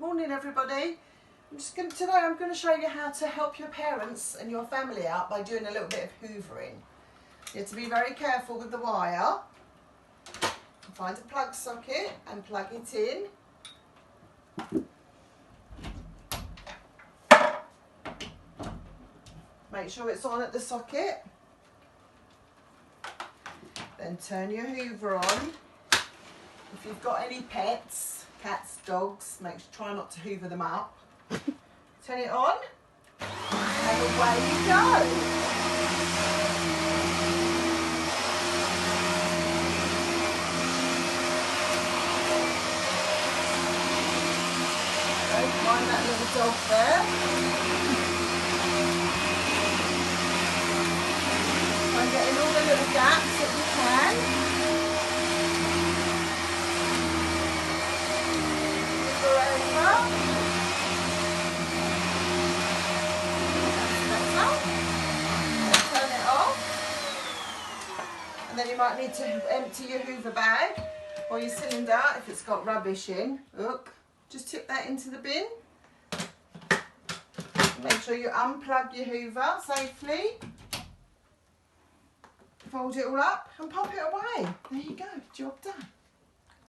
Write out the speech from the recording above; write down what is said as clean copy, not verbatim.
Morning everybody. Today I'm going to show you how to help your parents and your family out by doing a little bit of hoovering. You have to be very careful with the wire. Find a plug socket and plug it in. Make sure it's on at the socket. Then turn your hoover on. If you've got any pets, cats, dogs, try not to hoover them up. Turn it on and away you go. Don't mind that little dog there. Try and get in all the little gaps that you can. Turn it off, and then you might need to empty your hoover bag or your cylinder if it's got rubbish in. Look, just tip that into the bin. Make sure you unplug your hoover safely. Fold it all up and pop it away. There you go, job done.